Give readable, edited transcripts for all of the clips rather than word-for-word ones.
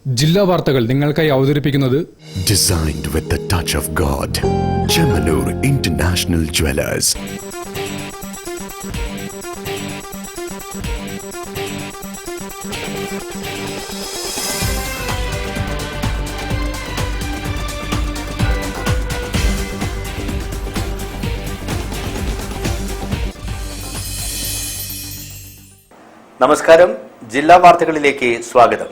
ജില്ലാ വാർത്തകൾ നിങ്ങൾക്കായി അവതരിപ്പിക്കുന്നത് Designed with the touch of God. Chemanur International Jewelers. നമസ്കാരം. ജില്ലാ വാർത്തകളിലേക്ക് സ്വാഗതം.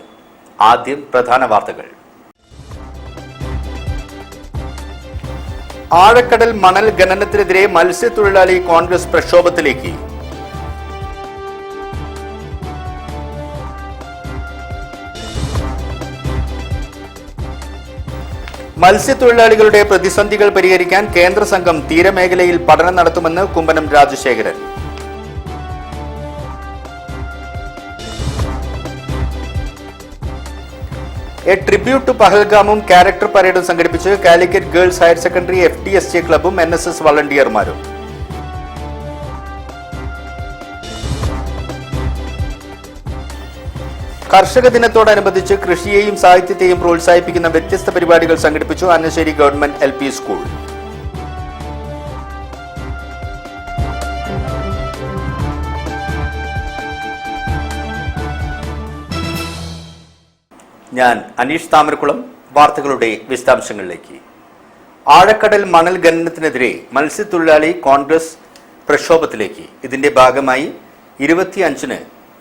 ആദ്യം പ്രധാന വാർത്തകൾ. ആഴക്കടൽ മണൽ ഖനനത്തിനെതിരെ മത്സ്യത്തൊഴിലാളി കോൺഗ്രസ് പ്രക്ഷോഭത്തിലേക്ക്. മത്സ്യത്തൊഴിലാളികളുടെ പ്രതിസന്ധികൾ പരിഹരിക്കാൻ കേന്ദ്ര സംഘം തീരമേഖലയിൽ പഠനം നടത്തുമെന്ന് Kummanam Rajasekharan. A tribute to പഹൽഗാമും ക്യാരക്ടർ പരേഡും സംഘടിപ്പിച്ച് Calicut girls higher secondary FTSJ ക്ലബും NSS വളണ്ടിയർമാരും. കർഷക ദിനത്തോടനുബന്ധിച്ച് കൃഷിയെയും സാഹിത്യത്തെയും പ്രോത്സാഹിപ്പിക്കുന്ന വ്യത്യസ്ത പരിപാടികൾ സംഘടിപ്പിച്ചു അന്നശ്ശേരി ഗവൺമെന്റ് LP സ്കൂൾ. ഞാൻ അനീഷ് താമരക്കുളം. വാർത്തകളുടെ വിശദാംശങ്ങളിലേക്ക്. ആഴക്കടൽ മണൽ ഖനനത്തിനെതിരെ മത്സ്യത്തൊഴിലാളി കോൺഗ്രസ് പ്രക്ഷോഭത്തിലേക്ക്. ഇതിന്റെ ഭാഗമായി 25-ന്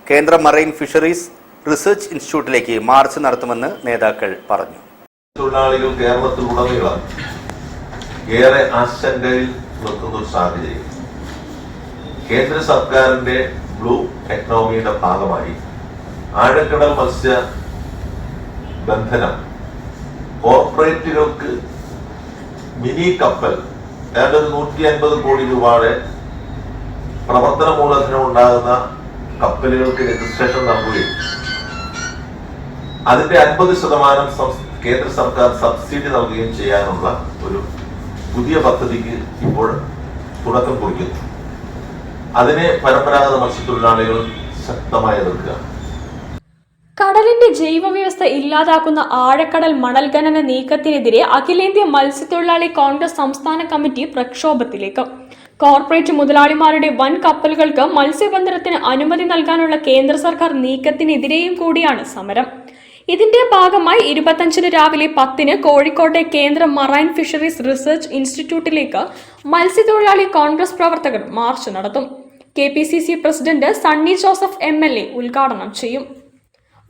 കേന്ദ്ര മറൈൻ ഫിഷറീസ് റിസർച്ച് ഇൻസ്റ്റിറ്റ്യൂട്ടിലേക്ക് മാർച്ച് നടത്തുമെന്ന് നേതാക്കൾ പറഞ്ഞു. തൊഴിലാളികൾ കേരളത്തിലുടനീളം ഏറെ ആശങ്കയിൽ നിൽക്കുന്ന ഒരു സാഹചര്യം. കേന്ദ്ര സർക്കാരിന്റെ ബ്ലൂ എക്കണോമിയുടെ ഭാഗമായി ആഴക്കടൽ മത്സ്യ ബന്ധനം കോർപ്പറേറ്റുകൾക്ക് മിനി കപ്പൽ ഏതാണ്ട് 150 കോടി രൂപയുടെ പ്രവർത്തന മൂലധനം ഉണ്ടാകുന്ന കപ്പലുകൾക്ക് രജിസ്ട്രേഷൻ നൽകുകയും അതിന്റെ 50% കേന്ദ്ര സർക്കാർ സബ്സിഡി നൽകുകയും ചെയ്യാനുള്ള ഒരു പുതിയ പദ്ധതിക്ക് ഇപ്പോൾ തുടക്കം കുറിക്കുന്നു. അതിനെ പരമ്പരാഗത മത്സ്യത്തൊഴിലാളികൾ ശക്തമായി എതിർക്കുക. കടലിന്റെ ജൈവവ്യവസ്ഥ ഇല്ലാതാക്കുന്ന ആഴക്കടൽ മണൽ ഖനന നീക്കത്തിനെതിരെ അഖിലേന്ത്യാ മത്സ്യത്തൊഴിലാളി കോൺഗ്രസ് സംസ്ഥാന കമ്മിറ്റി പ്രക്ഷോഭത്തിലേക്ക്. കോർപ്പറേറ്റ് മുതലാളിമാരുടെ വൻ കപ്പലുകൾക്ക് മത്സ്യബന്ധനത്തിന് അനുമതി നൽകാനുള്ള കേന്ദ്ര സർക്കാർ നീക്കത്തിനെതിരെയും കൂടിയാണ് സമരം. ഇതിന്റെ ഭാഗമായി 25-ന് രാവിലെ 10-ന് കോഴിക്കോട്ടെ കേന്ദ്ര മറൈൻ ഫിഷറീസ് റിസർച്ച് ഇൻസ്റ്റിറ്റ്യൂട്ടിലേക്ക് മത്സ്യത്തൊഴിലാളി കോൺഗ്രസ് പ്രവർത്തകർ മാർച്ച് നടത്തും. KPCC president Sunny Joseph MLA ഉദ്ഘാടനം ചെയ്യും.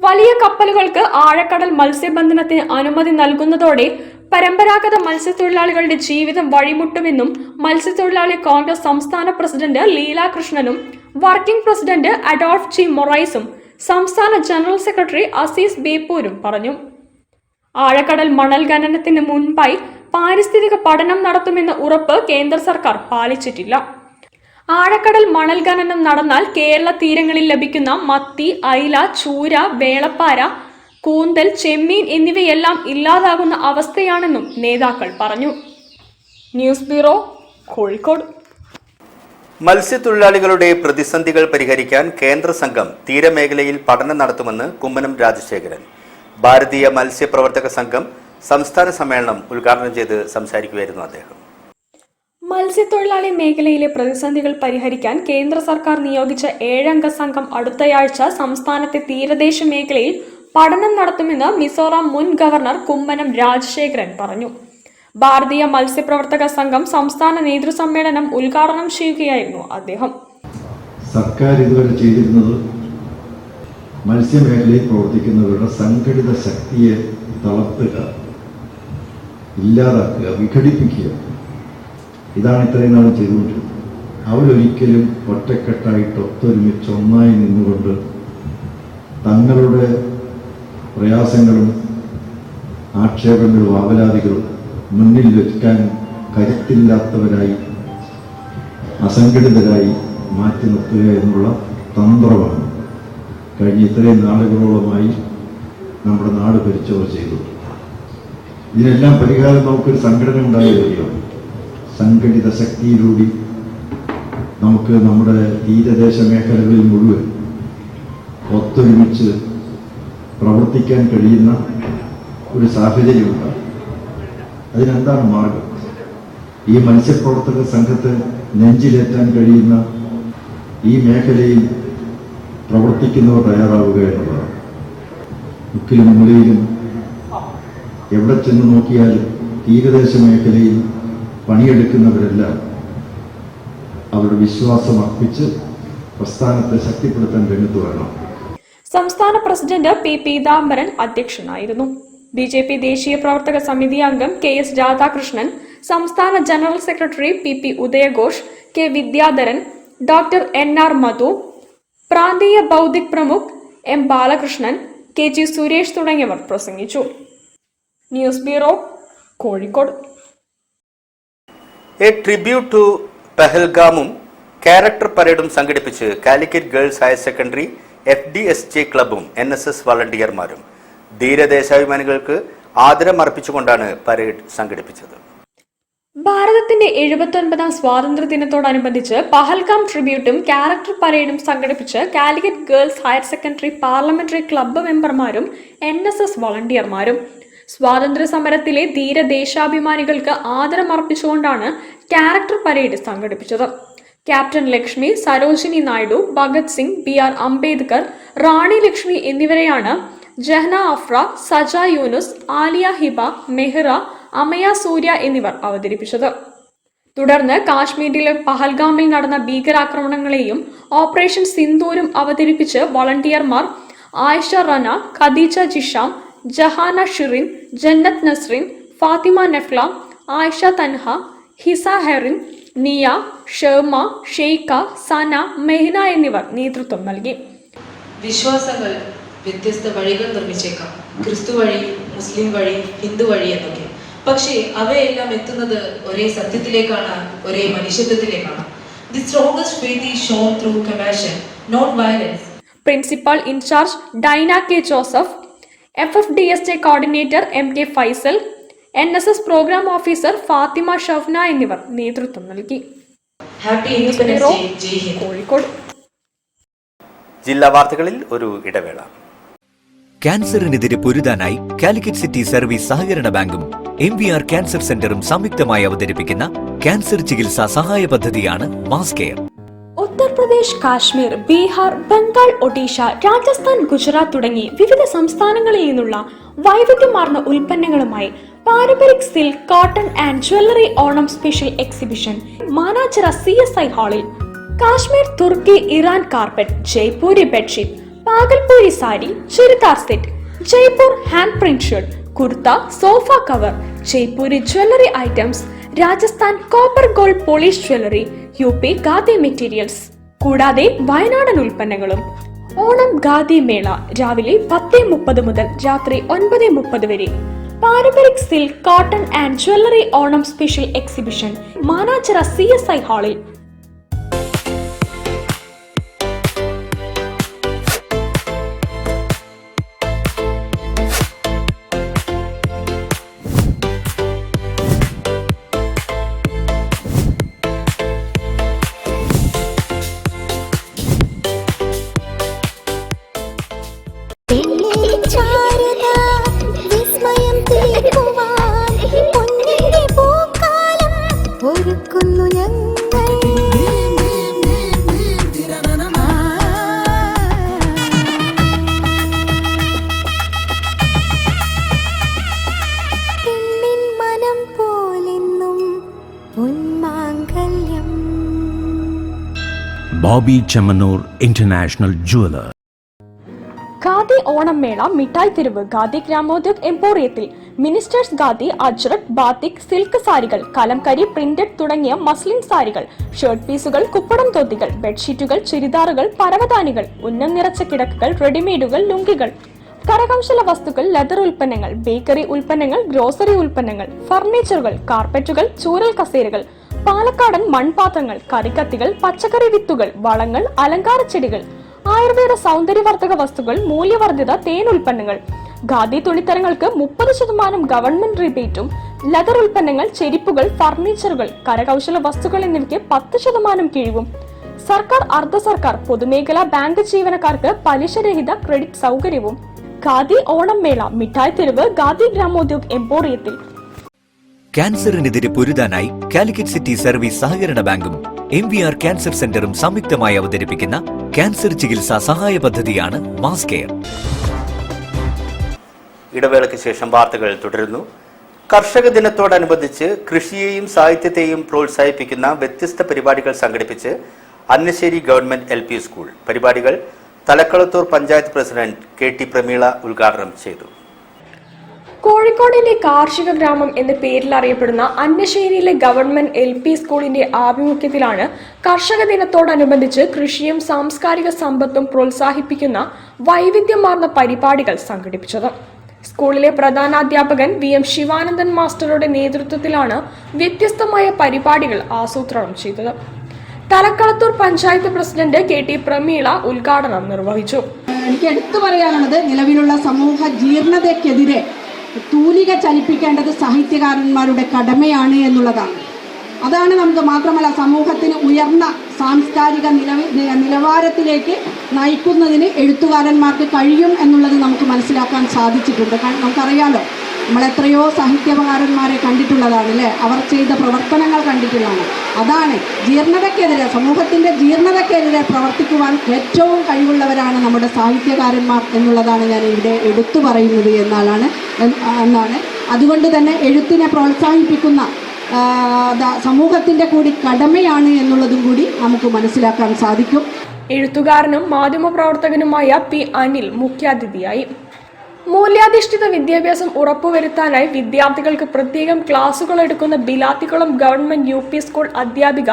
വലിയ കപ്പലുകൾക്ക് ആഴക്കടൽ മത്സ്യബന്ധനത്തിന് അനുമതി നൽകുന്നതോടെ പരമ്പരാഗത മത്സ്യത്തൊഴിലാളികളുടെ ജീവിതം വഴിമുട്ടുമെന്നും മത്സ്യത്തൊഴിലാളി കോൺഗ്രസ് സംസ്ഥാന പ്രസിഡന്റ് ലീലാകൃഷ്ണനും വർക്കിംഗ് പ്രസിഡന്റ് അഡോൾഫ് G. മൊറൈസും സംസ്ഥാന ജനറൽ സെക്രട്ടറി അസീസ് ബേപ്പൂരും പറഞ്ഞു. ആഴക്കടൽ മണൽ ഖനനത്തിന് മുൻപായി പാരിസ്ഥിതിക പഠനം നടത്തുമെന്ന ഉറപ്പ് കേന്ദ്ര സർക്കാർ പാലിച്ചിട്ടില്ല. ആഴക്കടൽ മണൽ ഖനനം നടന്നാൽ കേരള തീരങ്ങളിൽ ലഭിക്കുന്ന മത്തി, അയില, ചൂര, വേളപ്പാര, കൂന്തൽ, ചെമ്മീൻ എന്നിവയെല്ലാം ഇല്ലാതാകുന്ന അവസ്ഥയാണെന്നും നേതാക്കൾ പറഞ്ഞു. News bureau, Kozhikode. മത്സ്യത്തൊഴിലാളികളുടെ പ്രതിസന്ധികൾ പരിഹരിക്കാൻ കേന്ദ്ര സംഘം തീരമേഖലയിൽ പഠനം നടത്തുമെന്ന് കുമ്മനം രാജശേഖരൻ. ഭാരതീയ മത്സ്യപ്രവർത്തക സംഘം സംസ്ഥാന സമ്മേളനം ഉദ്ഘാടനം ചെയ്ത് സംസാരിക്കുകയായിരുന്നു അദ്ദേഹം. മത്സ്യത്തൊഴിലാളി മേഖലയിലെ പ്രതിസന്ധികൾ പരിഹരിക്കാൻ കേന്ദ്ര സർക്കാർ നിയോഗിച്ച 7-അംഗ സംഘം അടുത്തയാഴ്ച സംസ്ഥാനത്തെ തീരദേശ മേഖലയിൽ പഠനം നടത്തുമെന്ന് മിസോറാം മുൻ ഗവർണർ കുമ്മനം രാജശേഖരൻ പറഞ്ഞു. ഭാരതീയ മത്സ്യപ്രവർത്തക സംഘം സംസ്ഥാന നേതൃസമ്മേളനം ഉദ്ഘാടനം ചെയ്യുകയായിരുന്നു അദ്ദേഹം. സർക്കാർ ഇതുവരെ ചെയ്തിരുന്നത് മത്സ്യമേഖലയിൽ പ്രവർത്തിക്കുന്നവരുടെ സംഘടിത ശക്തിയെ തളർത്തുക, ഇല്ലാതാക്കുക, വിഘടിപ്പിക്കുക. ഇതാണ് ഇത്രയും നാളും ചെയ്തുകൊണ്ടിരുന്നത്. അവരൊരിക്കലും ഒറ്റക്കെട്ടായിട്ട് ഒത്തൊരുമിച്ച് ഒന്നായി നിന്നുകൊണ്ട് തങ്ങളുടെ പ്രയാസങ്ങളും ആക്ഷേപങ്ങളും ആവലാതികളും മുന്നിൽ വെക്കാൻ കരുത്തില്ലാത്തവരായി, അസംഘടിതരായി മാറ്റി നിർത്തുക എന്നുള്ള തന്ത്രമാണ് കഴിഞ്ഞ ഇത്രയും നാളുകളോളമായി നമ്മുടെ നാട് ഭരിച്ചവർ ചെയ്തു. ഇതിനെല്ലാം പരിഹാരം നമുക്കൊരു സംഘടന ഉണ്ടായി വരികയാണ്. സംഘടിത ശക്തിയിലൂടെ നമുക്ക് നമ്മുടെ തീരദേശ മേഖലകളിൽ മുഴുവൻ ഒത്തൊരുമിച്ച് പ്രവർത്തിക്കാൻ കഴിയുന്ന ഒരു സാഹചര്യമുണ്ട്. അതിനെന്താണ് മാർഗം? ഈ മത്സ്യപ്രവർത്തക സംഘത്തെ നെഞ്ചിലേറ്റാൻ കഴിയുന്ന ഈ മേഖലയിൽ പ്രവർത്തിക്കുന്നവർ തയ്യാറാവുക എന്നുള്ളതാണ്. മുക്കിലും മൂലയിലും എവിടെ ചെന്ന് നോക്കിയാലും തീരദേശ മേഖലയിൽ പണിയെടുക്കുന്നവരെല്ലാം അവരുടെ വിശ്വാസം അർപ്പിച്ച് പ്രസ്ഥാനത്തെ ശക്തിപ്പെടുത്താൻ രംഗത്ത് വരണം. സംസ്ഥാന പ്രസിഡന്റ് പി പീതാംബരൻ അധ്യക്ഷനായിരുന്നു. ബി.ജെ.പി. ദേശീയ പ്രവർത്തക സമിതി അംഗം കെ.എസ്. രാധാകൃഷ്ണൻ, സംസ്ഥാന general secretary P. Udayaghosh, K. Vidyadharan, doctor N R. Madhu, പ്രാന്തീയ ബൗദ്ധിക് പ്രമുഖ് എം. ബാലകൃഷ്ണൻ, കെ.ജി. സുരേഷ് തുടങ്ങിയവർ പ്രസംഗിച്ചു. News bureau, Kozhikode. A tribute to പെഹൽഗാമും ക്യാരക്ടർ പരേഡും സംഘടിപ്പിച്ച് Calicut girls higher secondary FDSJ ക്ലബും NSS വളണ്ടിയർമാരും ധീരദേശാഭിമാനികൾക്ക് ആദരമർപ്പിച്ചുകൊണ്ടാണ് പരേഡ് സംഘടിപ്പിച്ചത്. ഭാരതത്തിന്റെ 79ാം സ്വാതന്ത്ര്യ ദിനത്തോടനുബന്ധിച്ച് പഹൽഗാം ട്രിബ്യൂട്ടും ക്യാരക്ടർ പരേഡും സംഘടിപ്പിച്ച് Calicut girls higher secondary parliamentary club മെമ്പർമാരും NSS വളണ്ടിയർമാരും. സ്വാതന്ത്ര്യ സമരത്തിലെ ധീരദേശാഭിമാനികൾക്ക് ആദരമർപ്പിച്ചുകൊണ്ടാണ് ക്യാരക്ടർ പരേഡ് സംഘടിപ്പിച്ചത്. ക്യാപ്റ്റൻ ലക്ഷ്മി, സരോജിനി നായിഡു, ഭഗത് സിംഗ്, BR അംബേദ്കർ, റാണി ലക്ഷ്മി എന്നിവരെയാണ് ജഹ്ന അഫ്ര, സജ യൂനുസ്, ആലിയ ഹിബ, മെഹ്റ, അമയ സൂര്യ എന്നിവർ അവതരിപ്പിച്ചത്. തുടർന്ന് കാശ്മീരിലെ പഹൽഗാമിൽ നടന്ന ഭീകരാക്രമണങ്ങളെയും ഓപ്പറേഷൻ സിന്ദൂരും അവതരിപ്പിച്ച് വളണ്ടിയർമാർ ആയിഷ റന, ഖദീജ ജിഷാം, ജഹാന ഷിറിൻ, ജന്നത്ത് നസ്രിൻ, ഫാത്തിമ നെഫ്ല, ആയിഷ തൻഹ, ഹിസ ഹെറിൻ, നിയ, ഷർമ, ഷെയ്ഖ, സന, മെഹ്ന എന്നിവർ നേതൃത്വം നൽകി. വിശ്വാസങ്ങൾ വ്യത്യസ്ത വഴികൾ നിർമ്മിച്ചേക്കാം. ക്രിസ്തു വഴി, മുസ്ലിം വഴി, ഹിന്ദു വഴി എന്നൊക്കെ. പക്ഷേ അവയെല്ലാം എത്തുന്നത് ഒരേ സത്യത്തിലേക്കാണ്, ഒരേ മനുഷ്യത്വത്തിലേക്കാണ്. The strongest faith is shown through compassion, not violence. Principal in charge Dina K Joseph, FFDSJ coordinator MK Faisal, NSS programme officer Fathima Shafna എന്നിവർ നേതൃത്വം നൽകി. Happy independence day. Jai Hind. Kozhikode. ജില്ലാ വാർത്തകളിൽ ഒരു ഇടവേള. ക്യാൻസറിനെതിരെ പൊരുതാനായി കാലിക്കറ്റ് സിറ്റി സർവീസ് സഹകരണ ബാങ്കും MVR ക്യാൻസർ സെന്ററും സംയുക്തമായി അവതരിപ്പിക്കുന്ന ക്യാൻസർ ചികിത്സാ സഹായ പദ്ധതിയാണ് മാസ് കെയർ. ഉത്തർപ്രദേശ്, കാശ്മീർ, ബീഹാർ, ബംഗാൾ, ഒഡീഷ, രാജസ്ഥാൻ, ഗുജറാത്ത് തുടങ്ങി വിവിധ സംസ്ഥാനങ്ങളിൽ നിന്നുള്ള വൈവിധ്യമാർന്ന ഉൽപ്പന്നങ്ങളുമായി Paramparik silk, cotton and jewellery Onam special exhibition Mananchira CSI ഹാളിൽ. Kashmir, Turkey, Iran carpet, Jaipuri bedsheet, Bhagalpuri sari, churidar set, Jaipur hand print shirt, kurta, sofa cover, Jaipuri jewellery items, Rajasthan copper gold polish jewellery, UP khadi materials, കൂടാതെ വയനാടൻ ഉൽപ്പന്നങ്ങളും. ഓണം ഖാദി മേള രാവിലെ 10:30 മുതൽ രാത്രി 9:30 വരെ. Paramparik silk, cotton and jewellery Onam special exhibition Mananchira CSI ഹാളിൽ. Bobby Chemmanur international jeweller. Khadi Onam mela Mittai Theruvu khadi Gramodyog എംപോറിയത്തിൽ ministers khadi, Ajrakh, batik, silk സാരികൾ, കലംകരി, പ്രിന്റഡ് തുടങ്ങിയ മസ്ലിൻ സാരികൾ, ഷർട്ട് പീസുകൾ, കുപ്പടം തൊത്തികൾ, ബെഡ്ഷീറ്റുകൾ, ചുരിദാറുകൾ, പരവതാനികൾ, ഉന്നം നിറച്ച കിടക്കുകൾ, റെഡിമെയ്ഡുകൾ, ലുങ്കികൾ, കരകൗശല വസ്തുക്കൾ, ലെതർ ഉൽപ്പന്നങ്ങൾ, ബേക്കറി ഉൽപ്പന്നങ്ങൾ, ഗ്രോസറി ഉൽപ്പന്നങ്ങൾ, ഫർണിച്ചറുകൾ, കാർപ്പറ്റുകൾ, ചൂരൽ കസേരകൾ, പാലക്കാടൻ മൺപാത്രങ്ങൾ, കറിക്കത്തികൾ, പച്ചക്കറി വിത്തുകൾ, വളങ്ങൾ, അലങ്കാര ചെടികൾ, ആയുർവേദ സൗന്ദര്യവർദ്ധക വസ്തുക്കൾ, മൂല്യവർദ്ധിത തേൻ ഉൽപ്പന്നങ്ങൾ, ഖാദി തുണിത്തരങ്ങൾക്ക് 30% ഗവൺമെന്റ് റിബേറ്റും, ലെതർ ഉൽപ്പന്നങ്ങൾ, ചെരിപ്പുകൾ, ഫർണിച്ചറുകൾ, കരകൗശല വസ്തുക്കൾ എന്നിവയ്ക്ക് 10% കിഴിവും. സർക്കാർ, അർദ്ധ സർക്കാർ, പൊതുമേഖലാ ബാങ്ക് ജീവനക്കാർക്ക് പലിശരഹിത ക്രെഡിറ്റ് സൗകര്യവും. ഖാദി ഓണം മേള മിഠായി തെരുവ് ഖാദി ഗ്രാമോദ്योग എംപോറിയത്തിൽ. ക്യാൻസറിനെതിരെ പൊരുതാനായി കാലിക്കറ്റ് സിറ്റി സർവീസ് സഹകരണ ബാങ്കും MVR ക്യാൻസർ സെന്ററും സംയുക്തമായി അവതരിപ്പിക്കുന്ന ക്യാൻസർ ചികിത്സാ സഹായ പദ്ധതിയാണ് മാസ് കെയർ. ഇടവേളയ്ക്ക് ശേഷം വാർത്തകൾ തുടരുന്നു. കർഷക ദിനത്തോടനുബന്ധിച്ച് കൃഷിയെയും സാഹിത്യത്തെയും പ്രോത്സാഹിപ്പിക്കുന്ന വ്യത്യസ്ത പരിപാടികൾ സംഘടിപ്പിച്ച് അന്നശ്ശേരി ഗവൺമെന്റ് LP സ്കൂൾ. പരിപാടികൾ തലക്കളത്തൂർ പഞ്ചായത്ത് പ്രസിഡന്റ് KT പ്രമീള ഉദ്ഘാടനം ചെയ്തു. കോഴിക്കോടിന്റെ കാർഷിക ഗ്രാമം എന്ന പേരിൽ അറിയപ്പെടുന്ന അന്നശ്ശേരിയിലെ ഗവൺമെന്റ് LP സ്കൂളിന്റെ ആഭിമുഖ്യത്തിലാണ് കർഷക ദിനത്തോടനുബന്ധിച്ച് കൃഷിയും സാംസ്കാരിക സമ്പത്തും പ്രോത്സാഹിപ്പിക്കുന്ന വൈവിധ്യമാർന്ന പരിപാടികൾ സംഘടിപ്പിച്ചത്. സ്കൂളിലെ പ്രധാനാധ്യാപകൻ VM ശിവാനന്ദൻ മാസ്റ്ററുടെ നേതൃത്വത്തിലാണ് വ്യത്യസ്തമായ പരിപാടികൾ ആസൂത്രണം ചെയ്തത്. തലക്കളത്തൂർ പഞ്ചായത്ത് പ്രസിഡന്റ് KT പ്രമീള ഉദ്ഘാടനം നിർവഹിച്ചു. എനിക്ക് എടുത്തു പറയാനുള്ളത്, നിലവിലുള്ള സമൂഹ ജീർണതയ്ക്കെതിരെ തൂലിക ചലിപ്പിക്കേണ്ടത് സാഹിത്യകാരന്മാരുടെ കടമയാണ് എന്നുള്ളതാണ്. അതാണ് നമുക്ക് മാത്രമല്ല സമൂഹത്തിന് ഉയർന്ന സാംസ്കാരിക നിലവാരത്തിലേക്ക് നയിക്കുന്നതിന് എഴുത്തുകാരന്മാർക്ക് കഴിയും എന്നുള്ളത് നമുക്ക് മനസ്സിലാക്കാൻ സാധിച്ചിട്ടുണ്ട്. നമുക്കറിയാലോ, നമ്മൾ എത്രയോ സാഹിത്യകാരന്മാരെ കണ്ടിട്ടുള്ളതാണ് അല്ലേ, അവർ ചെയ്ത പ്രവർത്തനങ്ങൾ കണ്ടിട്ടുള്ളതാണ്. അതാണ് ജീർണതയ്ക്കെതിരെ, സമൂഹത്തിൻ്റെ ജീർണതയ്ക്കെതിരെ പ്രവർത്തിക്കുവാൻ ഏറ്റവും കഴിവുള്ളവരാണ് നമ്മുടെ സാഹിത്യകാരന്മാർ എന്നുള്ളതാണ് ഞാൻ ഇവിടെ എടുത്തു പറയുന്നത് എന്നാണ്. അതുകൊണ്ട് തന്നെ എഴുത്തിനെ പ്രോത്സാഹിപ്പിക്കുന്ന സമൂഹത്തിൻ്റെ കൂടി കടമയാണ് എന്നുള്ളതും കൂടി നമുക്ക് മനസ്സിലാക്കാൻ സാധിക്കും. എഴുത്തുകാരനും മാധ്യമപ്രവർത്തകനുമായ P. അനിൽ മുഖ്യാതിഥിയായി. മൂല്യാധിഷ്ഠിത വിദ്യാഭ്യാസം ഉറപ്പുവരുത്താനായി വിദ്യാർത്ഥികൾക്ക് പ്രത്യേകം ക്ലാസുകൾ എടുക്കുന്ന ബിലാത്തിക്കുളം ഗവൺമെന്റ് UP സ്കൂൾ അധ്യാപിക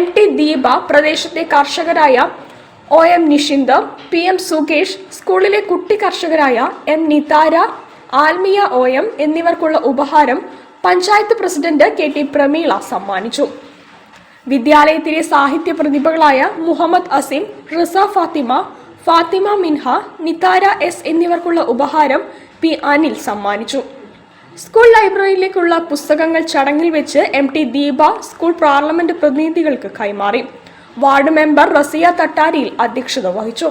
MT ദീപ, പ്രദേശത്തെ കർഷകരായ OM നിഷിന്ത്, PM സുകേഷ്, സ്കൂളിലെ കുട്ടി കർഷകരായ M നിതാര, ആൽമിയ OM എന്നിവർക്കുള്ള ഉപഹാരം പഞ്ചായത്ത് പ്രസിഡന്റ് KT പ്രമീള സമ്മാനിച്ചു. വിദ്യാലയത്തിലെ സാഹിത്യ പ്രതിഭകളായ മുഹമ്മദ് അസീം, റിസ ഫാത്തിമ മിൻഹ, നിതാര S എന്നിവർക്കുള്ള ഉപഹാരം P. അനിൽ സമ്മാനിച്ചു. സ്കൂൾ ലൈബ്രറിയിലേക്കുള്ള പുസ്തകങ്ങൾ ചടങ്ങിൽ വെച്ച് MT ദീപ സ്കൂൾ പാർലമെന്റ് പ്രതിനിധികൾക്ക് കൈമാറി. വാർഡ് മെമ്പർ റസിയ തട്ടാരിയിൽ അധ്യക്ഷത വഹിച്ചു.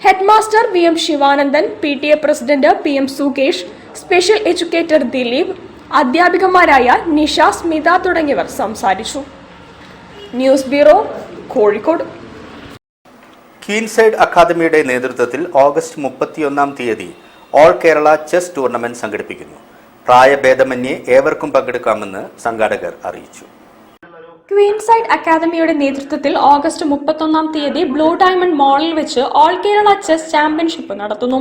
Head master VM Sivanandan, PTA president PM Sukesh, special educator Dileep, അധ്യാപികമാരായ നിഷ, സ്മിത തുടങ്ങിയവർ സംസാരിച്ചു. News bureau, Kozhikode. ക്വീൻസൈഡ് അക്കാദമിയുടെ നേതൃത്വത്തിൽ August 31 all Kerala chess tournament സംഘടിപ്പിക്കുന്നു. പ്രായഭേദമന്യേ ഏവർക്കും പങ്കെടുക്കാമെന്ന് സംഘാടകർ അറിയിച്ചു. ക്വീൻസൈഡ് അക്കാദമിയുടെ നേതൃത്വത്തിൽ ഓഗസ്റ്റ് 31 ബ്ലൂ ഡയമണ്ട് മാളിൽ വെച്ച് ഓൾ കേരള ചെസ് ചാമ്പ്യൻഷിപ്പ് നടത്തുന്നു.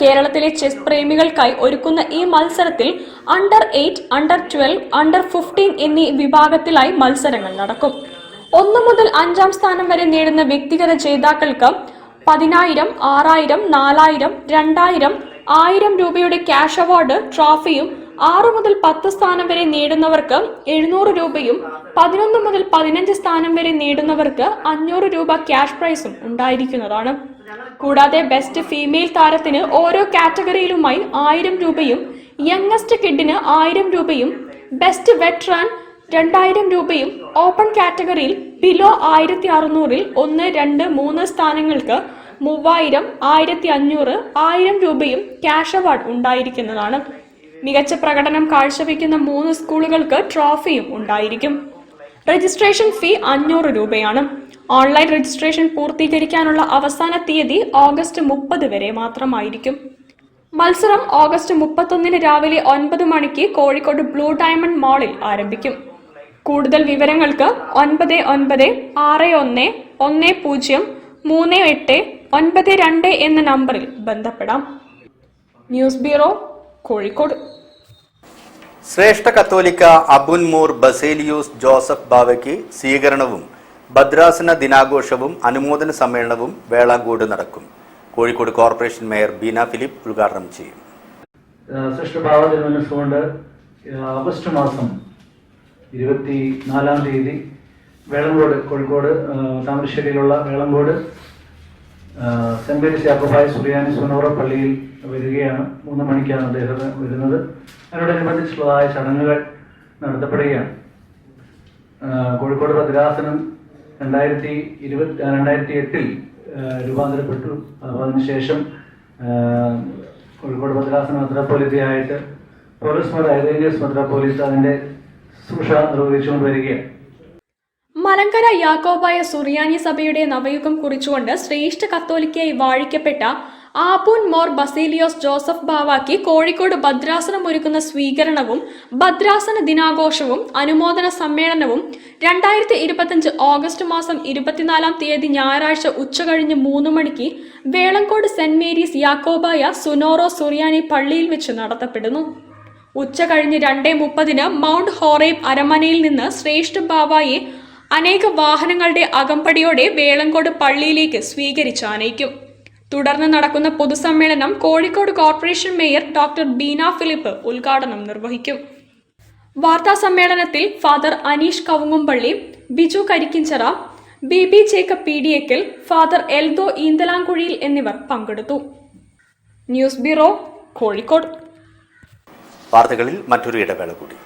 കേരളത്തിലെ ചെസ് പ്രേമികൾക്കായി ഒരുക്കുന്ന ഈ മത്സരത്തിൽ Under 8, Under 12, Under 15 എന്നീ വിഭാഗത്തിലായി മത്സരങ്ങൾ നടക്കും. 1 മുതൽ 5-ാം സ്ഥാനം വരെ നേടുന്ന വ്യക്തിഗത ജേതാക്കൾക്ക് 10,000, 6,000, 4,000, 2,000, 1,000 രൂപയുടെ ക്യാഷ് അവാർഡ്, ട്രോഫിയും 6 മുതൽ 10 സ്ഥാനം വരെ നേടുന്നവർക്ക് 700 രൂപയും 11 മുതൽ 15 സ്ഥാനം വരെ നേടുന്നവർക്ക് 500 രൂപ ക്യാഷ് പ്രൈസും ഉണ്ടായിരിക്കുന്നതാണ്. കൂടാതെ ബെസ്റ്റ് ഫീമെയിൽ താരത്തിന് ഓരോ കാറ്റഗറിയിലുമായി 1000 രൂപയും, യങ്ങസ്റ്റ് കിഡിന് 1000 രൂപയും, ബെസ്റ്റ് വെറ്ററാൻ 2000 രൂപയും, ഓപ്പൺ കാറ്റഗറിയിൽ ബിലോ 1600-ൽ 1, 2, 3 സ്ഥാനങ്ങൾക്ക് 3000, 1500, 1000 രൂപയും ക്യാഷ് അവാർഡ് ഉണ്ടായിരിക്കുന്നതാണ്. മികച്ച പ്രകടനം കാഴ്ചവെക്കുന്ന 3 സ്കൂളുകൾക്ക് ട്രോഫിയും ഉണ്ടായിരിക്കും. രജിസ്ട്രേഷൻ ഫീ 500 രൂപയാണ്. ഓൺലൈൻ രജിസ്ട്രേഷൻ പൂർത്തീകരിക്കാനുള്ള അവസാന തീയതി ഓഗസ്റ്റ് 30 വരെ മാത്രമായിരിക്കും. മത്സരം ഓഗസ്റ്റ് 31 രാവിലെ 9 മണിക്ക് കോഴിക്കോട് ബ്ലൂ ഡയമണ്ട് മാളിൽ ആരംഭിക്കും. കൂടുതൽ വിവരങ്ങൾക്ക് 9961103892 എന്ന നമ്പറിൽ ബന്ധപ്പെടാം. News bureau, Kozhikode. ശ്രേഷ്ഠ കത്തോലിക്ക അബുൻമൂർ ബസേലിയൂസ് ജോസഫ് ബാവയ്ക്ക് സ്വീകരണവും ഭദ്രാസന ദിനാഘോഷവും അനുമോദന സമ്മേളനവും വേളാങ്കോട് നടക്കും. Kozhikode corporation mayor Beena Philip ഉദ്ഘാടനം ചെയ്യും. ശ്രേഷ്ഠ ബാവ തിരുമനസ്സുകൊണ്ട് ഓഗസ്റ്റ് മാസം 24 വേളങ്കോട്, കോഴിക്കോട് താമരശ്ശേരിയിലുള്ള വേളങ്കോട് സെന്റ് മേരീസ് യാക്കോബായ സുറിയാനി സുനോറ പള്ളിയിൽ വരികയാണ്. 3 മണിക്കാണ് അദ്ദേഹം വരുന്നത്. അതിനോടനുബന്ധിച്ചുള്ളതായ ചടങ്ങുകൾ നടത്തപ്പെടുകയാണ്. കോഴിക്കോട് ഭദ്രാസനം 2008 രൂപാന്തരപ്പെട്ടു. അതിനുശേഷം കോഴിക്കോട് ഭദ്രാസന മെത്രാപ്പോലീത്തയായിട്ട് പോലീസ് മോർ ഐറേനിയസ് മെത്രാപ്പോലീത്ത അതിൻ്റെ ശുശ്രൂഷ നിർവഹിച്ചുകൊണ്ട് വരികയാണ്. മലങ്കര യാക്കോബായ സുറിയാനി സഭയുടെ നവയുഗം കുറിച്ചുകൊണ്ട് ശ്രേഷ്ഠ കത്തോലിക്കയായി വാഴിക്കപ്പെട്ട ആബൂൻ മോർ ബസേലിയോസ് ജോസഫ് ബാവാക്ക് കോഴിക്കോട് ഭദ്രാസനം ഒരുക്കുന്ന സ്വീകരണവും ഭദ്രാസന ദിനാഘോഷവും അനുമോദന സമ്മേളനവും 2025 ഓഗസ്റ്റ് മാസം 24-ാം തീയതി ഞായറാഴ്ച ഉച്ചകഴിഞ്ഞ് 3 മണിക്ക് വേളങ്കോട് സെന്റ് മേരീസ് യാക്കോബായ സുനോറോ സുറിയാനി പള്ളിയിൽ വെച്ച് നടത്തപ്പെടുന്നു. ഉച്ചകഴിഞ്ഞ് 2:30 മൗണ്ട് ഹോറേബ് അരമനയിൽ നിന്ന് ശ്രേഷ്ഠ ബാവായെ അനേക വാഹനങ്ങളുടെ അകമ്പടിയോടെ വേളങ്കോട് പള്ളിയിലേക്ക് സ്വീകരിച്ചാനയിക്കും. തുടർന്ന് നടക്കുന്ന പൊതുസമ്മേളനം Kozhikode corporation mayor doctor Beena Philip ഉദ്ഘാടനം നിർവഹിക്കും. വാർത്താ സമ്മേളനത്തിൽ father Aneesh Kavungumpally, Biju Karikkinchira, BB Jacob PDAക്കൽ, ഫാദർ എൽദോ ഈന്തലാംകുഴിയിൽ എന്നിവർ പങ്കെടുത്തു. News bureau, Kozhikode. വാർത്തകളിൽ മറ്റൊരു ഇടവേള കൂടി.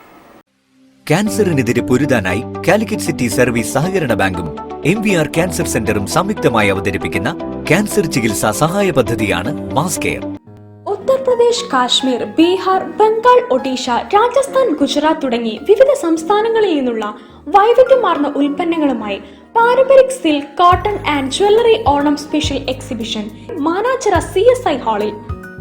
ക്യാൻസറിനെതിരെ പൊരുതാനായി കാലിക്കറ്റ് സിറ്റി സർവീസ് സഹകരണ ബാങ്കും MVR ക്യാൻസർ സെന്ററും സംയുക്തമായി അവതരിപ്പിക്കുന്ന ക്യാൻസർ ചികിത്സാ സഹായ പദ്ധതിയാണ് മാസ് കെയർ. ഉത്തർപ്രദേശ്, കാശ്മീർ, ബീഹാർ, ബംഗാൾ, ഒഡീഷ, രാജസ്ഥാൻ, ഗുജറാത്ത് തുടങ്ങി വിവിധ സംസ്ഥാനങ്ങളിൽ നിന്നുള്ള വൈവിധ്യമാർന്ന ഉൽപ്പന്നങ്ങളുമായി Paramparik silk, cotton and jewellery Onam special exhibition Mananchira CSI ഹാളിൽ.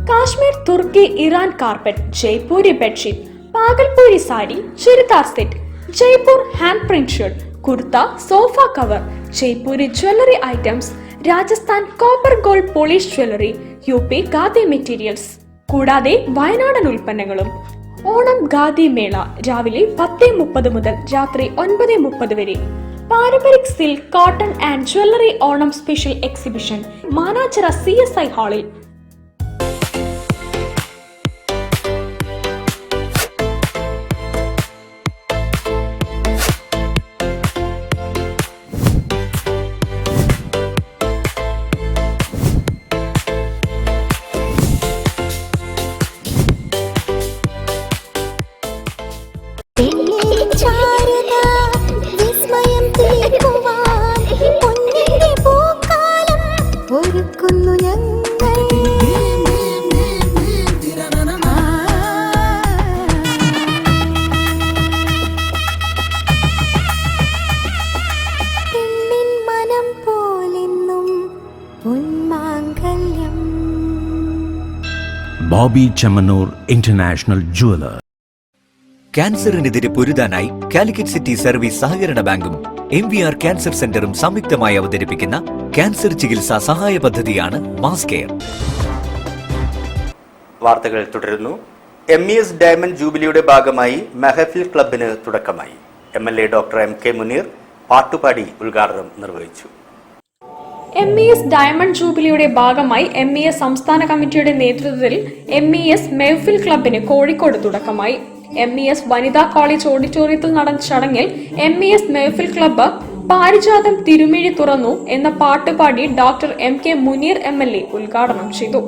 Kashmir, Turkey, Iran carpet, Jaipuri bedsheet, Bhagalpuri sari, churidar set, Jaipur hand print shirt, kurta, sofa cover, Jaipuri jewellery items, Rajasthan copper gold polish jewellery, UP khadi materials, കൂടാതെ വയനാടൻ ഉൽപ്പന്നങ്ങളും. ഓണം ഖാദി മേള രാവിലെ 10:30 മുതൽ രാത്രി 9:30 വരെ. Paramparik silk, cotton and jewellery Onam special exhibition Mananchira CSI ഹാളിൽ. Bobby Chamanur International Jeweler. ക്യാൻസറിനെതിരെ പൊരുതാനായി കാലിക്കറ്റ് സിറ്റി സർവീസ് സഹകരണ ബാങ്കും MVR ക്യാൻസർ സെന്ററും സംയുക്തമായി അവതരിപ്പിക്കുന്ന ക്യാൻസർ ചികിത്സാ സഹായ പദ്ധതിയാണ് മാസ് കെയർ. വാർത്തകൾ തുടരുന്നു. MES ഡയമണ്ട് ജൂബിലിയുടെ ഭാഗമായി മെഹഫിൽ ക്ലബിന് തുടക്കമായി. MLA ഡോക്ടർ MK മുനീർ പാട്ടുപാടി ഉദ്ഘാടനം നിർവഹിച്ചു. MES ഡയമണ്ട് ജൂബിലിയുടെ ഭാഗമായി MES സംസ്ഥാന കമ്മിറ്റിയുടെ നേതൃത്വത്തിൽ MES മെഹഫിൽ ക്ലബിന് കോഴിക്കോട് തുടക്കമായി. MES വനിതാ കോളേജ് ഓഡിറ്റോറിയത്തിൽ നടന്ന ചടങ്ങിൽ MES മെഹഫിൽ ക്ലബ്ബ് പാരിജാതം തിരുമിഴി തുറന്നു എന്ന പാട്ടുപാടി ഡോക്ടർ MK മുനീർ MLA ഉദ്ഘാടനം ചെയ്തു.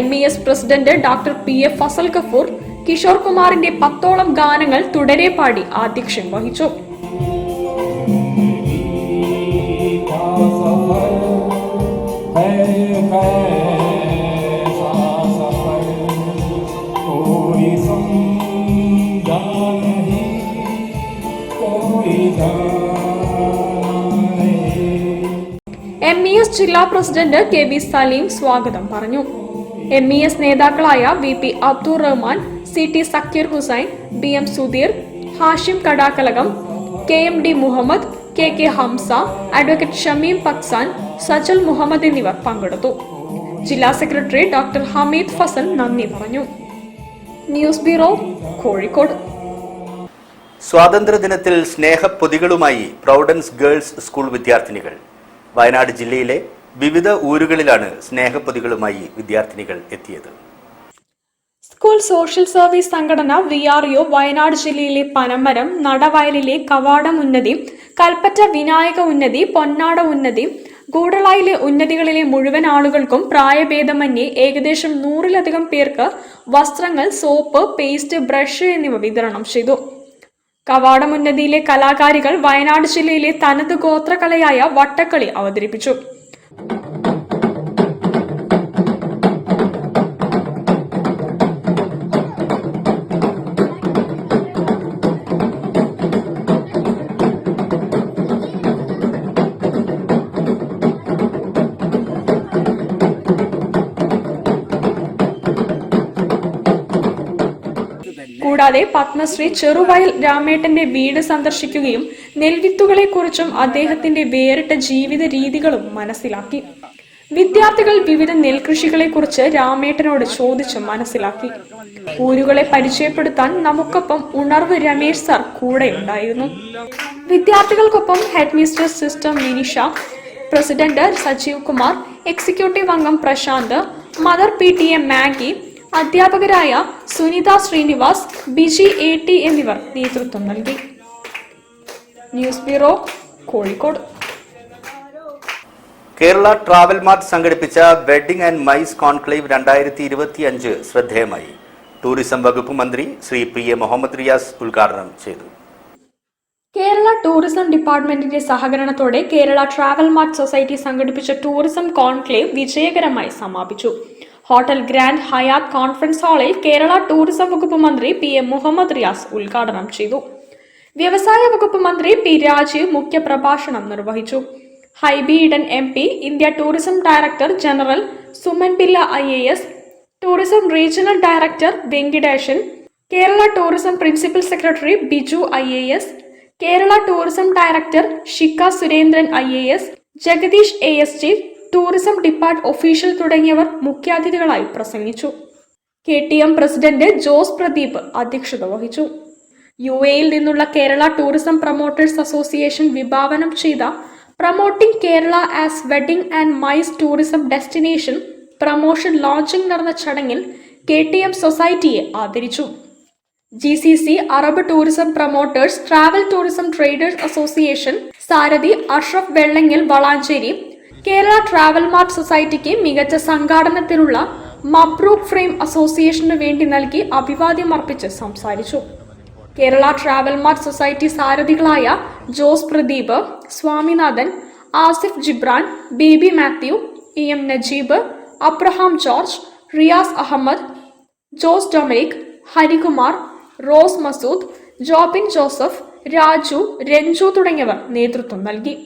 MES president doctor PF Fazal Gafoor Kishore കുമാറിന്റെ 10ഓളം ഗാനങ്ങൾ തുടരെ പാടി ആധ്യക്ഷം വഹിച്ചു. MES ജില്ലാ പ്രസിഡന്റ് KB സലീം സ്വാഗതം പറഞ്ഞു. MES നേതാക്കളായ VP Abdul Rahman, CT Zakir Hussain, BM Sudheer, Hashim Kadakkalakam, KMD Muhammad, KK Hamza, advocate Shameem Paksan, Sajal Muhammad എന്നിവർ പങ്കെടുത്തു. ജില്ലാ സെക്രട്ടറി ഡോക്ടർ ഹമീദ് ഫസൽ നന്ദി പറഞ്ഞു. News bureau, Kozhikode. സ്വാതന്ത്ര്യദിനത്തിൽ സ്നേഹപ്പൊതികളുമായി പ്രൗഡൻസ് ഗേൾസ് സ്കൂൾ വിദ്യാർത്ഥിനികൾ. വയനാട് ജില്ലയിലെ വിവിധ ഊരുകളിലാണ് സ്നേഹപ്പൊതികളുമായി വിദ്യാർത്ഥിനികൾ എത്തിയത്. സ്കൂൾ സോഷ്യൽ സർവീസ് സംഘടന VRO വയനാട് ജില്ലയിലെ പനമരം, നടവയലിലെ കവാടം ഉന്നതി, കൽപ്പറ്റ വിനായക ഉന്നതി, പൊന്നാട ഉന്നതി, ഗൂഡളായിലെ ഉന്നതികളിലെ മുഴുവൻ ആളുകൾക്കും പ്രായഭേദമന്യേ ഏകദേശം 100-ലധികം പേർക്ക് വസ്ത്രങ്ങൾ, സോപ്പ്, പേസ്റ്റ്, ബ്രഷ് എന്നിവ വിതരണം ചെയ്തു. കവാടം ഉന്നതിയിലെ കലാകാരികൾ വയനാട് ജില്ലയിലെ തനത് ഗോത്രകലയായ വട്ടക്കളി അവതരിപ്പിച്ചു. കൂടാതെ പത്മശ്രീ ചെറുവയൽ രാമേട്ടന്റെ വീട് സന്ദർശിക്കുകയും നെൽവിത്തുകളെക്കുറിച്ചും അദ്ദേഹത്തിന്റെ വേറിട്ട ജീവിത രീതികളും മനസ്സിലാക്കി. വിദ്യാർത്ഥികൾ വിവിധ നെൽകൃഷികളെക്കുറിച്ച് രാമേട്ടനോട് ചോദിച്ച് മനസ്സിലാക്കി. ഊരുകളെ പരിചയപ്പെടുത്താൻ നമുക്കൊപ്പം ഉണർവ് രമേശ് സർ കൂടെയുണ്ടായിരുന്നു. വിദ്യാർത്ഥികൾക്കൊപ്പം head mister sister Minisha, president Sajeev Kumar, executive അംഗം പ്രശാന്ത്, മദർ PTA മാഗി, അധ്യാപകരായ സുനിത ശ്രീനിവാസ്, ബിജി AT എന്നിവർ നേതൃത്വം നൽകി. News bureau, Kozhikode. Kerala travel mart സംഘടിപ്പിച്ച വെഡിംഗ് ആൻഡ് മൈസ് കോൺക്ലേവ് 2025 ശ്രദ്ധേയമായി. ടൂറിസം വകുപ്പ് മന്ത്രി ശ്രീ PA മുഹമ്മദ് റിയാസ് ഉദ്ഘാടനം ചെയ്തു. കേരള ടൂറിസം ഡിപ്പാർട്ട്മെന്റിന്റെ സഹകരണത്തോടെ കേരള ട്രാവൽ മാർട്ട് സൊസൈറ്റി സംഘടിപ്പിച്ച ടൂറിസം കോൺക്ലേവ് വിജയകരമായി സമാപിച്ചു. ഹോട്ടൽ ഗ്രാൻഡ് ഹയാത്ത് കോൺഫറൻസ് ഹാളിൽ കേരള ടൂറിസം വകുപ്പ് മന്ത്രി PA മുഹമ്മദ് റിയാസ് ഉദ്ഘാടനം ചെയ്തു. വ്യവസായ വകുപ്പ് മന്ത്രി P രാജീവ് മുഖ്യപ്രഭാഷണം നിർവഹിച്ചു. Hibi Eden MP, India tourism director general Suman Pillai IAS, tourism regional director Venkatesan, Kerala tourism principal secretary Biju IAS, Kerala tourism director Shikha Surendran IAS, Jagadeesh ASG, tourism department official തുടങ്ങിയവർ മുഖ്യാതിഥികളായി പ്രസംഗിച്ചു. KTM പ്രസിഡന്റ് ജോസ് പ്രദീപ് അധ്യക്ഷത വഹിച്ചു. UAEയിൽ നിന്നുള്ള കേരള ടൂറിസം പ്രൊമോട്ടേഴ്സ് അസോസിയേഷൻ വിഭാവനം ചെയ്ത promoting Kerala as wedding and MICE tourism destination promotion launching നടന്ന ചടങ്ങിൽ KTM സൊസൈറ്റിയെ ആദരിച്ചു. GCC, Arab tourism promoters, travel tourism traders association, സാരഥി അഷ്റഫ് വെള്ളങ്ങൽ വളാഞ്ചേരി, കേരള ട്രാവൽ മാർട്ട് സൊസൈറ്റിക്ക് മികച്ച സംഘാടനത്തിനുള്ള മബ്രൂക്ക് ഫ്രെയിം അസോസിയേഷനു വേണ്ടി നൽകി അഭിവാദ്യം അർപ്പിച്ച് സംസാരിച്ചു. കേരള ട്രാവൽ മാർട്ട് സൊസൈറ്റി സാരഥികളായ Jose Pradeep, Swaminathan, Asif Jibran, Baby Mathew, EM Najeeb, Abraham George, Riyas Ahmed, Jose Dominic, Harikumar, Rose Masood, Jobin Joseph, Raju, Ranju തുടങ്ങിയവർ നേതൃത്വം നൽകി.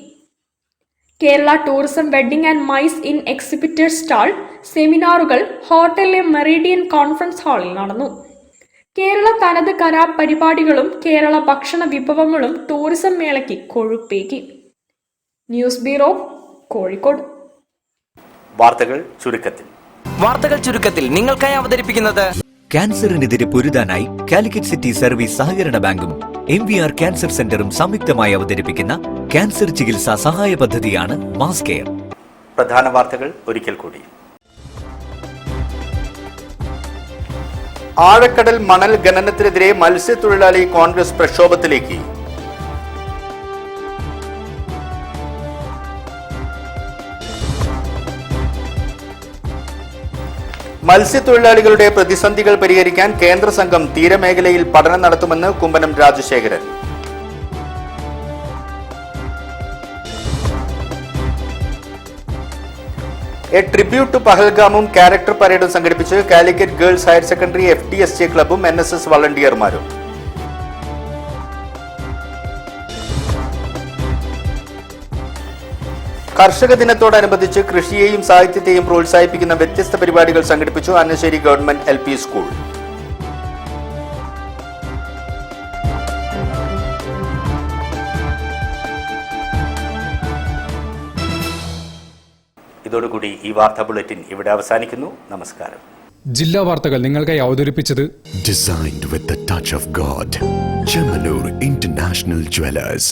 Kerala tourism wedding and MICE in exhibitors stall സെമിനാറുകൾ ഹോട്ടലിലെ മെറിഡിയൻ കോൺഫറൻസ് ഹാളിൽ നടന്നു. കേരള തനത് കലാപരിപാടികളും കേരള ഭക്ഷണ വിഭവങ്ങളും ടൂറിസം മേളയ്ക്ക് കൊഴുപ്പേകി. News bureau, Kozhikode. വാർത്തകൾ ചുരുക്കത്തിൽ നിങ്ങൾക്കായി അവതരിപ്പിക്കുന്നത് ക്യാൻസറിനെതിരെ പൊരുതാനായി കാലിക്കറ്റ് സിറ്റി സർവീസ് സഹകരണ ബാങ്കും MVR ക്യാൻസർ സെന്ററും സംയുക്തമായി അവതരിപ്പിക്കുന്ന ക്യാൻസർ ചികിത്സാ സഹായ പദ്ധതിയാണ് മാസ് കെയർ. പ്രധാന വാർത്തകൾ ഒരിക്കൽ കൂടി. ആഴക്കടൽ മണൽ ഖനനത്തിനെതിരെ മത്സ്യത്തൊഴിലാളി കോൺഗ്രസ് പ്രക്ഷോഭത്തിലേക്ക്. മത്സ്യത്തൊഴിലാളികളുടെ പ്രതിസന്ധികൾ പരിഹരിക്കാൻ കേന്ദ്ര സംഘം തീരമേഖലയിൽ പഠനം നടത്തുമെന്ന് Kummanam Rajasekharan. A tribute to പഹൽഗാമും ക്യാരക്ടർ പരേഡും സംഘടിപ്പിച്ച് Calicut girls higher secondary FTSJ ക്ലബും NSS വളണ്ടിയർമാരും. കർഷക ദിനത്തോടനുബന്ധിച്ച് കൃഷിയെയും സാഹിത്യത്തെയും പ്രോത്സാഹിപ്പിക്കുന്ന വ്യത്യസ്ത പരിപാടികൾ സംഘടിപ്പിച്ചു അന്നശ്ശേരി ഗവൺമെന്റ് LP സ്കൂൾ. ഇതോടുകൂടി ഈ വാർത്താ ബുള്ളറ്റിൻ ഇവിടെ അവസാനിക്കുന്നു. നമസ്കാരം. ജില്ലാ വാർത്തകൾ നിങ്ങൾക്കായി അവതരിപ്പിച്ചത് Designed with the touch of God. Chemanur International Jewelers.